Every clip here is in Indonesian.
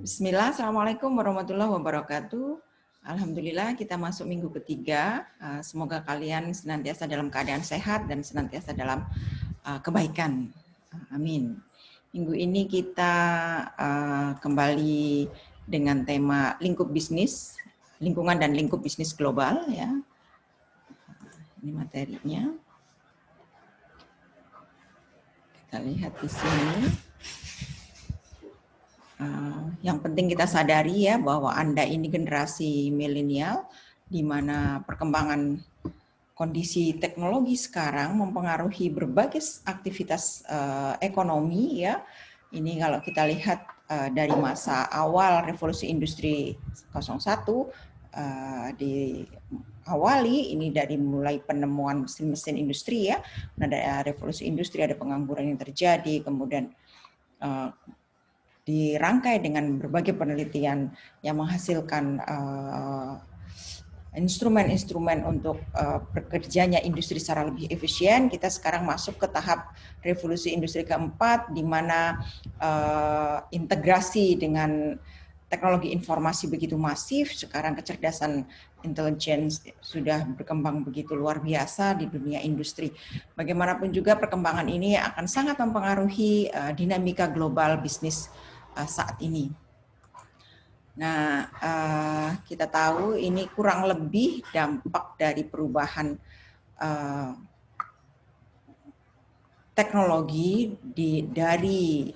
Bismillah, Assalamualaikum warahmatullahi wabarakatuh. Alhamdulillah kita masuk minggu ketiga. Semoga kalian senantiasa dalam keadaan sehat dan senantiasa dalam kebaikan. Amin. Minggu ini kita kembali dengan tema lingkup bisnis, lingkungan dan lingkup bisnis global ya. Ini materinya. Kita lihat di sini. Yang penting kita sadari ya bahwa Anda ini generasi milenial di mana perkembangan kondisi teknologi sekarang mempengaruhi berbagai aktivitas ekonomi ya. Ini kalau kita lihat dari masa awal revolusi industri 01 diawali ini dari mulai penemuan mesin-mesin industri ya. Nah, dari revolusi industri ada pengangguran yang terjadi, kemudian dirangkai dengan berbagai penelitian yang menghasilkan instrumen-instrumen untuk bekerjanya industri secara lebih efisien. Kita sekarang masuk ke tahap revolusi industri keempat, di mana integrasi dengan teknologi informasi begitu masif. Sekarang kecerdasan intelijen sudah berkembang begitu luar biasa di dunia industri. Bagaimanapun juga perkembangan ini akan sangat mempengaruhi dinamika global bisnis saat ini. Nah, kita tahu ini kurang lebih dampak dari perubahan teknologi dari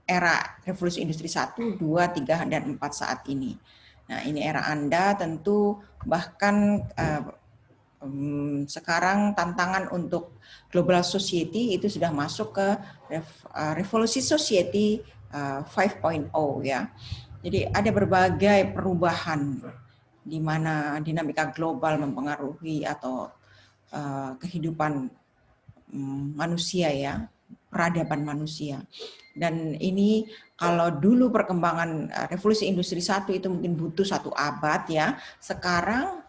era revolusi industri 1, 2, 3, dan 4 saat ini. Nah, ini era Anda tentu bahkan sekarang tantangan untuk global society itu sudah masuk ke revolusi society 5.0 ya. Jadi ada berbagai perubahan di mana dinamika global mempengaruhi atau kehidupan manusia ya, peradaban manusia. Dan ini kalau dulu perkembangan revolusi industri 1 itu mungkin butuh 1 abad ya. Sekarang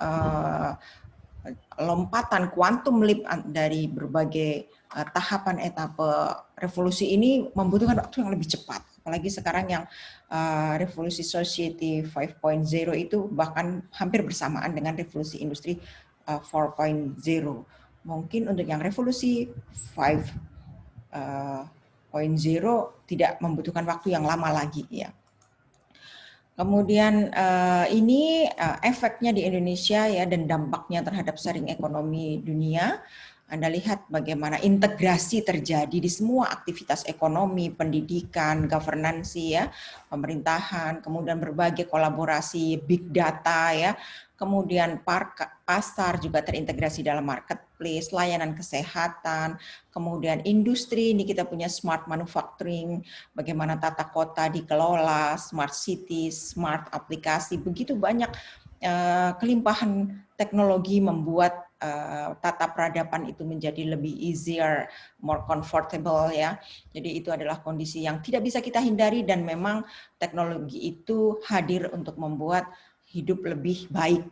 lompatan quantum leap dari berbagai tahapan etape revolusi ini membutuhkan waktu yang lebih cepat. Apalagi sekarang yang revolusi society 5.0 itu bahkan hampir bersamaan dengan revolusi industri 4.0. Mungkin untuk yang revolusi 5.0 tidak membutuhkan waktu yang lama lagi ya. Kemudian ini efeknya di Indonesia ya dan dampaknya terhadap sharing ekonomi dunia. Anda lihat bagaimana integrasi terjadi di semua aktivitas ekonomi, pendidikan, governance ya, pemerintahan, kemudian berbagai kolaborasi big data ya. Kemudian pasar juga terintegrasi dalam marketplace, layanan kesehatan, kemudian industri, ini kita punya smart manufacturing, bagaimana tata kota dikelola, smart cities, smart aplikasi, begitu banyak kelimpahan teknologi membuat tata peradaban itu menjadi lebih easier, more comfortable ya. Jadi itu adalah kondisi yang tidak bisa kita hindari dan memang teknologi itu hadir untuk membuat hidup lebih baik.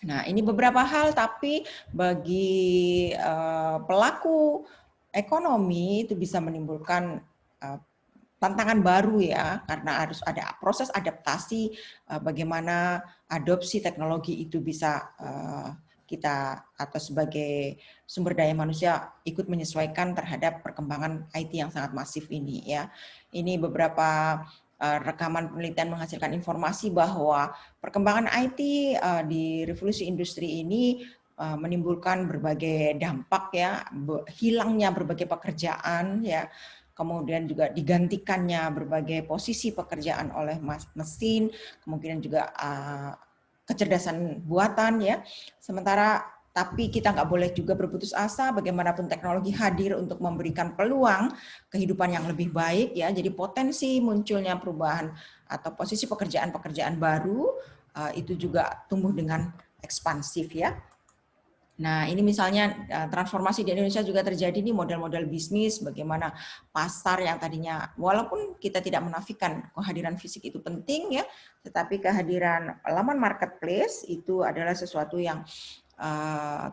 Nah, ini beberapa hal, tapi bagi pelaku ekonomi itu bisa menimbulkan tantangan baru ya, karena harus ada proses adaptasi bagaimana adopsi teknologi itu bisa kita atau sebagai sumber daya manusia ikut menyesuaikan terhadap perkembangan IT yang sangat masif ini ya. Ini beberapa rekaman penelitian menghasilkan informasi bahwa perkembangan IT di revolusi industri ini menimbulkan berbagai dampak ya, hilangnya berbagai pekerjaan ya, kemudian juga digantikannya berbagai posisi pekerjaan oleh mesin, kemungkinan juga kecerdasan buatan ya. Sementara tapi kita nggak boleh juga berputus asa, bagaimanapun teknologi hadir untuk memberikan peluang kehidupan yang lebih baik ya. Jadi potensi munculnya perubahan atau posisi pekerjaan-pekerjaan baru itu juga tumbuh dengan ekspansif ya. Nah, ini misalnya transformasi di Indonesia juga terjadi nih, model-model bisnis, bagaimana pasar yang tadinya, walaupun kita tidak menafikan kehadiran fisik itu penting ya, tetapi kehadiran laman marketplace itu adalah sesuatu yang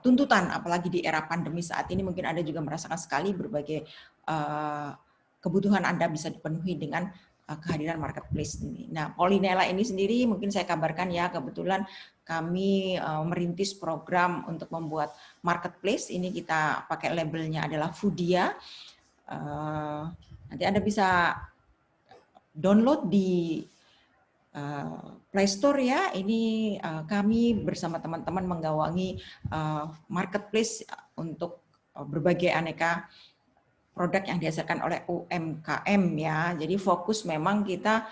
tuntutan, apalagi di era pandemi saat ini mungkin Anda juga merasakan sekali berbagai kebutuhan Anda bisa dipenuhi dengan kehadiran marketplace ini. Nah, Pollinella ini sendiri mungkin saya kabarkan ya, kebetulan kami merintis program untuk membuat marketplace. Ini kita pakai labelnya adalah Foodia. Nanti Anda bisa download di Play Store ya. Ini kami bersama teman-teman menggawangi marketplace untuk berbagai aneka produk yang dihasilkan oleh UMKM ya. Jadi fokus memang kita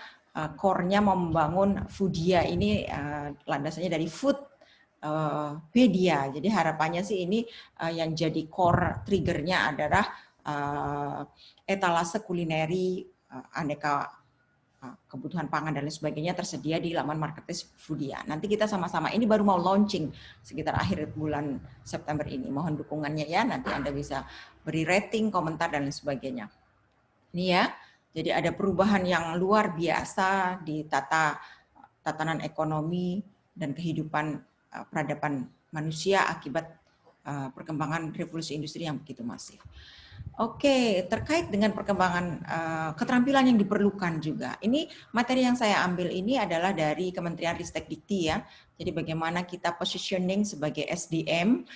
core-nya membangun Foodia ini landasannya dari food pedia. Jadi harapannya sih ini yang jadi core triggernya adalah etalase kulineri aneka kebutuhan pangan dan lain sebagainya tersedia di laman marketplace Foodia. Nanti kita sama-sama, ini baru mau launching sekitar akhir bulan September ini. Mohon dukungannya ya, nanti Anda bisa beri rating, komentar, dan lain sebagainya. Ini ya, jadi ada perubahan yang luar biasa di tatanan ekonomi dan kehidupan peradaban manusia akibat perkembangan revolusi industri yang begitu masif. Oke, terkait dengan perkembangan keterampilan yang diperlukan juga. Ini materi yang saya ambil ini adalah dari Kementerian Ristek Dikti ya. Jadi bagaimana kita positioning sebagai SDM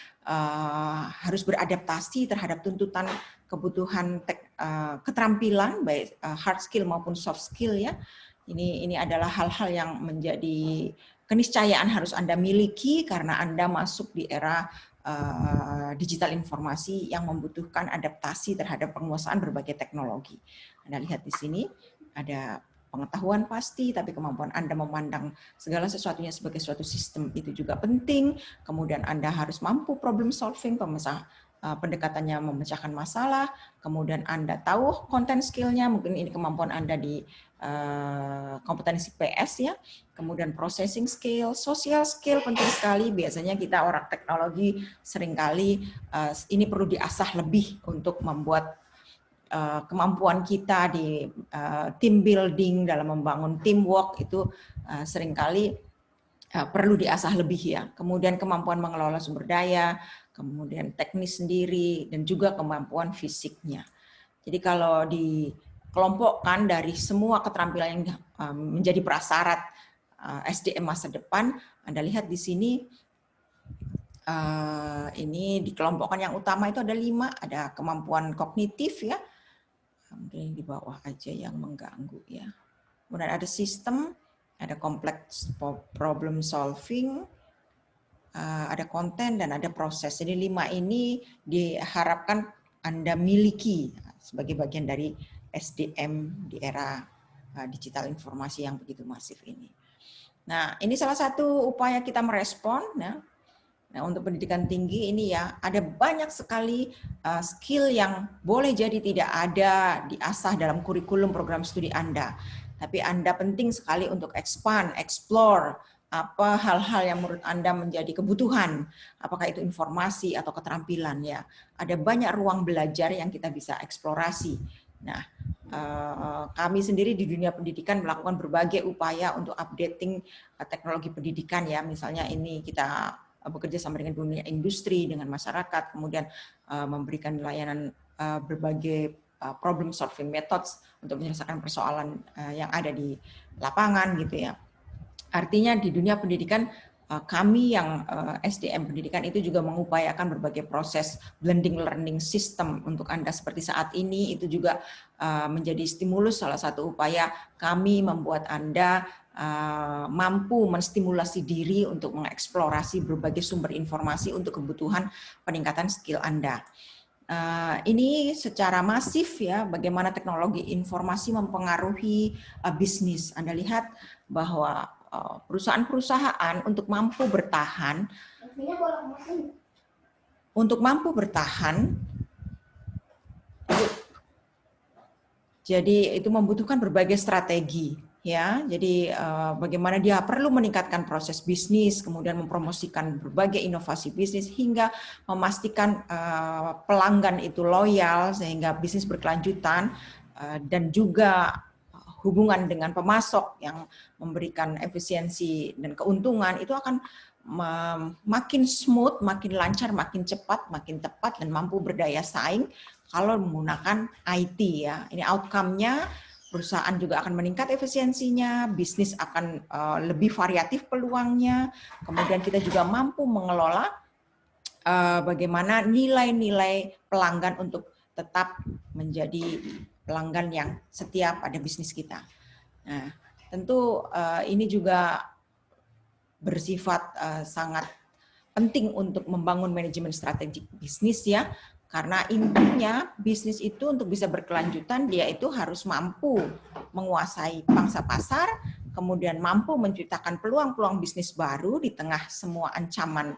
harus beradaptasi terhadap tuntutan kebutuhan keterampilan baik hard skill maupun soft skill ya. Ini adalah hal-hal yang menjadi keniscayaan harus Anda miliki karena Anda masuk di era digital informasi yang membutuhkan adaptasi terhadap penguasaan berbagai teknologi. Anda lihat di sini ada pengetahuan pasti, tapi kemampuan Anda memandang segala sesuatunya sebagai suatu sistem itu juga penting. Kemudian Anda harus mampu problem solving, pendekatannya memecahkan masalah. Kemudian Anda tahu content skill-nya, mungkin ini kemampuan Anda di kompetensi PS ya. Kemudian processing skill, social skill penting sekali. Biasanya kita orang teknologi seringkali ini perlu diasah lebih untuk membuat kemampuan kita di team building dalam membangun teamwork itu seringkali perlu diasah lebih ya. Kemudian kemampuan mengelola sumber daya, kemudian teknis sendiri, dan juga kemampuan fisiknya. Jadi kalau dikelompokkan dari semua keterampilan yang menjadi prasyarat SDM masa depan, Anda lihat di sini ini dikelompokkan yang utama itu ada 5, ada kemampuan kognitif ya, mungkin di bawah aja yang mengganggu ya. Kemudian ada sistem, ada complex problem solving, ada konten dan ada proses. Jadi 5 ini diharapkan Anda miliki sebagai bagian dari SDM di era digital informasi yang begitu masif ini. Nah, ini salah satu upaya kita merespon. Nah, untuk pendidikan tinggi ini ya, ada banyak sekali skill yang boleh jadi tidak ada diasah dalam kurikulum program studi Anda. Tapi Anda penting sekali untuk expand, explore, apa hal-hal yang menurut Anda menjadi kebutuhan, apakah itu informasi atau keterampilan ya. Ada banyak ruang belajar yang kita bisa eksplorasi. Nah, kami sendiri di dunia pendidikan melakukan berbagai upaya untuk updating teknologi pendidikan ya. Misalnya ini kita bekerja sama dengan dunia industri, dengan masyarakat, kemudian memberikan layanan berbagai problem solving methods untuk menyelesaikan persoalan yang ada di lapangan gitu ya. Artinya di dunia pendidikan kami yang SDM pendidikan itu juga mengupayakan berbagai proses blending learning system untuk Anda seperti saat ini, itu juga menjadi stimulus, salah satu upaya kami membuat Anda mampu menstimulasi diri untuk mengeksplorasi berbagai sumber informasi untuk kebutuhan peningkatan skill Anda. Ini secara masif ya, bagaimana teknologi informasi mempengaruhi bisnis. Anda lihat bahwa perusahaan-perusahaan untuk mampu bertahan, jadi itu membutuhkan berbagai strategi ya. Jadi bagaimana dia perlu meningkatkan proses bisnis, kemudian mempromosikan berbagai inovasi bisnis hingga memastikan pelanggan itu loyal sehingga bisnis berkelanjutan, dan juga hubungan dengan pemasok yang memberikan efisiensi dan keuntungan itu akan makin smooth, makin lancar, makin cepat, makin tepat, dan mampu berdaya saing kalau menggunakan IT ya. Ini outcome-nya perusahaan juga akan meningkat efisiensinya, bisnis akan lebih variatif peluangnya, kemudian kita juga mampu mengelola bagaimana nilai-nilai pelanggan untuk tetap menjadi pelanggan yang setia pada bisnis kita. Nah, tentu ini juga bersifat sangat penting untuk membangun manajemen strategik bisnis ya, karena intinya bisnis itu untuk bisa berkelanjutan dia itu harus mampu menguasai pangsa pasar, kemudian mampu menciptakan peluang-peluang bisnis baru di tengah semua ancaman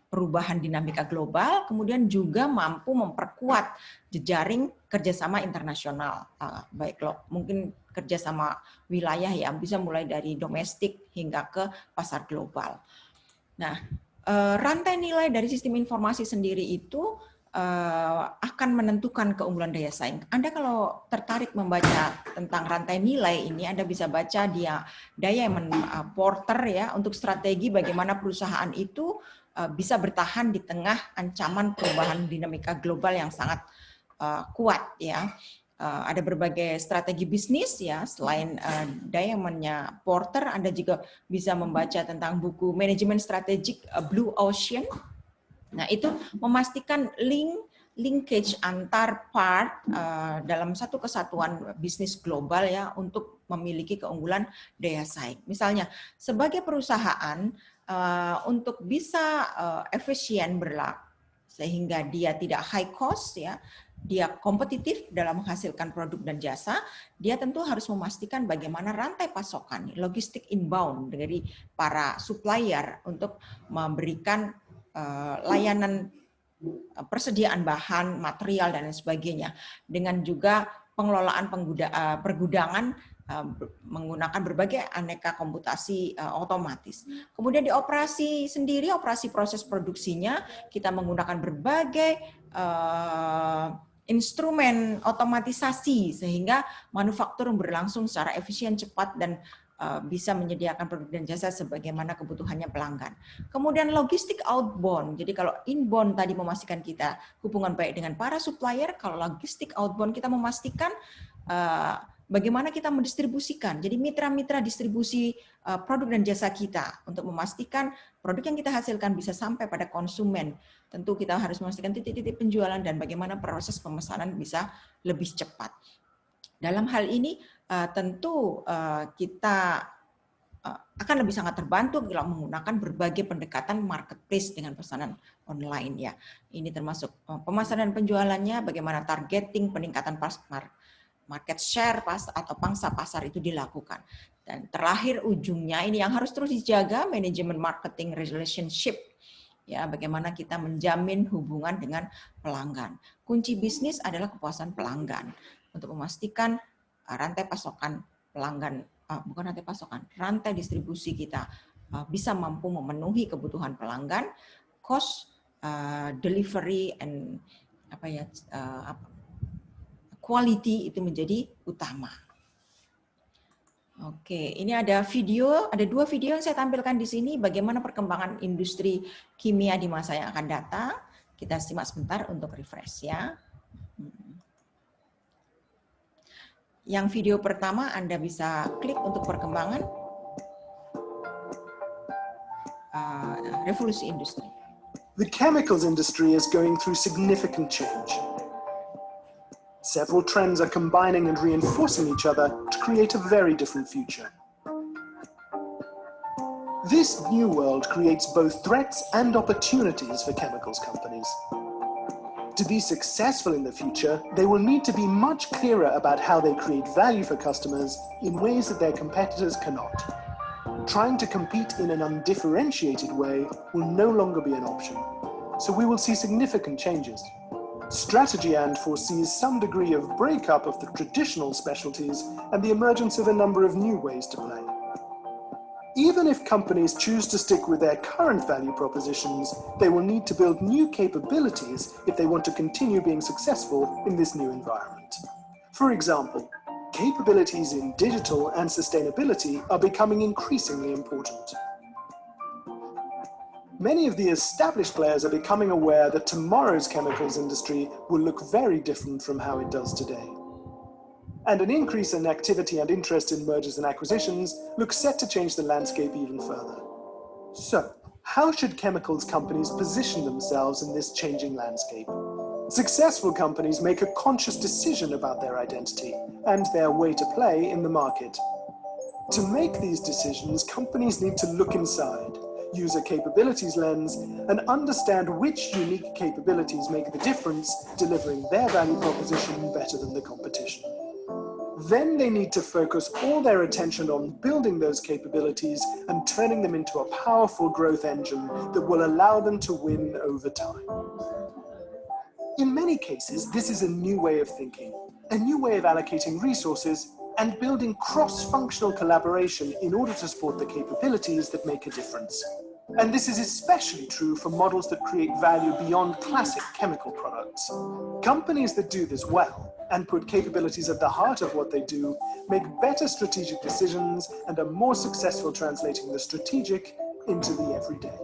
perubahan dinamika global, kemudian juga mampu memperkuat jejaring kerjasama internasional, baik loh mungkin kerjasama wilayah ya, bisa mulai dari domestik hingga ke pasar global. Nah, rantai nilai dari sistem informasi sendiri itu akan menentukan keunggulan daya saing. Anda kalau tertarik membaca tentang rantai nilai ini, Anda bisa baca dia Diamond Porter ya, untuk strategi bagaimana perusahaan itu bisa bertahan di tengah ancaman perubahan dinamika global yang sangat kuat ya. Ada berbagai strategi bisnis ya, selain Diamond-nya Porter, Anda juga bisa membaca tentang buku manajemen strategik Blue Ocean. Nah, itu memastikan linkage antar part dalam satu kesatuan bisnis global ya untuk memiliki keunggulan daya saing. Misalnya, sebagai perusahaan untuk bisa efisien berlaku sehingga dia tidak high cost ya, dia kompetitif dalam menghasilkan produk dan jasa, dia tentu harus memastikan bagaimana rantai pasokan, logistik inbound dari para supplier untuk memberikan layanan persediaan bahan, material, dan lain sebagainya. Dengan juga pengelolaan pergudangan menggunakan berbagai aneka komputasi otomatis. Kemudian di operasi sendiri, operasi proses produksinya, kita menggunakan berbagai instrumen otomatisasi sehingga manufaktur berlangsung secara efisien, cepat, dan bisa menyediakan produk dan jasa sebagaimana kebutuhannya pelanggan. Kemudian logistik outbound. Jadi kalau inbound tadi memastikan kita hubungan baik dengan para supplier, kalau logistik outbound kita memastikan bagaimana kita mendistribusikan. Jadi mitra-mitra distribusi produk dan jasa kita untuk memastikan produk yang kita hasilkan bisa sampai pada konsumen. Tentu kita harus memastikan titik-titik penjualan dan bagaimana proses pemesanan bisa lebih cepat. Dalam hal ini tentu kita akan lebih sangat terbantu bila menggunakan berbagai pendekatan marketplace dengan pesanan online ya. Ini termasuk pemasaran penjualannya, bagaimana targeting, peningkatan market share atau pangsa pasar itu dilakukan. Dan terakhir ujungnya ini yang harus terus dijaga, manajemen marketing relationship. Ya, bagaimana kita menjamin hubungan dengan pelanggan. Kunci bisnis adalah kepuasan pelanggan untuk memastikan rantai pasokan pelanggan, bukan rantai pasokan, rantai distribusi kita bisa mampu memenuhi kebutuhan pelanggan, cost, delivery, and quality itu menjadi utama. Oke, ini ada dua video yang saya tampilkan di sini, bagaimana perkembangan industri kimia di masa yang akan datang. Kita simak sebentar untuk refresh ya. Yang video pertama Anda bisa klik untuk perkembangan revolusi industri. The chemicals industry is going through significant change. Several trends are combining and reinforcing each other to create a very different future. This new world creates both threats and opportunities for chemicals companies. To be successful in the future, they will need to be much clearer about how they create value for customers in ways that their competitors cannot. Trying to compete in an undifferentiated way will no longer be an option, so we will see significant changes. Strategy foresees some degree of breakup of the traditional specialties and the emergence of a number of new ways to play. Even if companies choose to stick with their current value propositions, they will need to build new capabilities if they want to continue being successful in this new environment. For example, capabilities in digital and sustainability are becoming increasingly important. Many of the established players are becoming aware that tomorrow's chemicals industry will look very different from how it does today. And an increase in activity and interest in mergers and acquisitions looks set to change the landscape even further. So, how should chemicals companies position themselves in this changing landscape? Successful companies make a conscious decision about their identity and their way to play in the market. To make these decisions, companies need to look inside, use a capabilities lens, and understand which unique capabilities make the difference, delivering their value proposition better than the competition. Then they need to focus all their attention on building those capabilities and turning them into a powerful growth engine that will allow them to win over time. In many cases, this is a new way of thinking, a new way of allocating resources and building cross-functional collaboration in order to support the capabilities that make a difference. And this is especially true for models that create value beyond classic chemical products. Companies that do this well and put capabilities at the heart of what they do make better strategic decisions and are more successful translating the strategic into the everyday.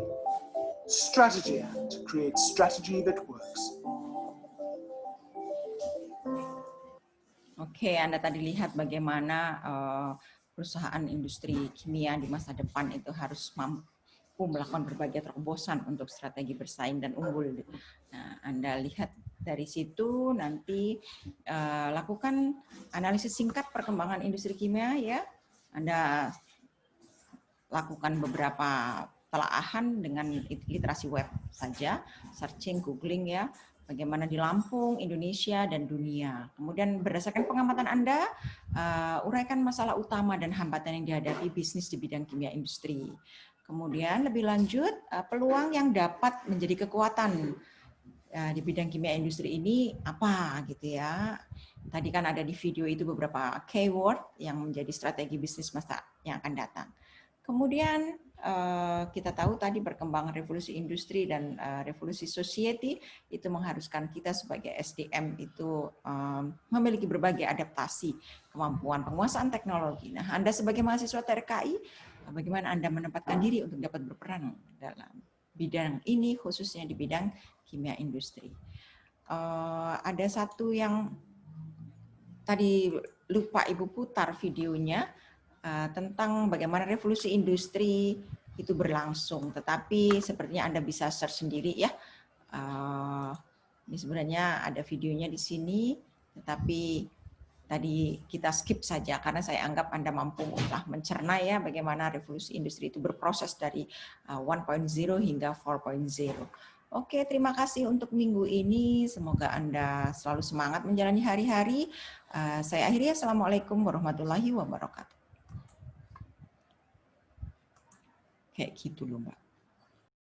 Strategy Act creates strategy that works. Oke, Anda tadi lihat bagaimana perusahaan industri kimia di masa depan itu harus mampu melakukan berbagai terobosan untuk strategi bersaing dan unggul. Nah, Anda lihat dari situ nanti lakukan analisis singkat perkembangan industri kimia ya. Anda lakukan beberapa telaahan dengan literasi web saja, searching, googling ya. Bagaimana di Lampung, Indonesia, dan dunia. Kemudian berdasarkan pengamatan Anda, uraikan masalah utama dan hambatan yang dihadapi bisnis di bidang kimia industri. Kemudian lebih lanjut, peluang yang dapat menjadi kekuatan di bidang kimia industri ini apa gitu ya. Tadi kan ada di video itu beberapa keyword yang menjadi strategi bisnis masa yang akan datang. Kemudian kita tahu tadi perkembangan revolusi industri dan revolusi society itu mengharuskan kita sebagai SDM itu memiliki berbagai adaptasi, kemampuan penguasaan teknologi. Nah, Anda sebagai mahasiswa TRKI, bagaimana Anda menempatkan diri untuk dapat berperan dalam bidang ini, khususnya di bidang kimia industri. Ada satu yang tadi lupa Ibu putar videonya, tentang bagaimana revolusi industri itu berlangsung, tetapi sepertinya Anda bisa search sendiri ya. Ini sebenarnya ada videonya di sini, tetapi tadi kita skip saja karena saya anggap Anda mampu mencerna ya bagaimana revolusi industri itu berproses dari 1.0 hingga 4.0. Oke, terima kasih untuk minggu ini. Semoga Anda selalu semangat menjalani hari-hari. Saya akhiri. Assalamualaikum warahmatullahi wabarakatuh. Kayak gitu loh, Mbak.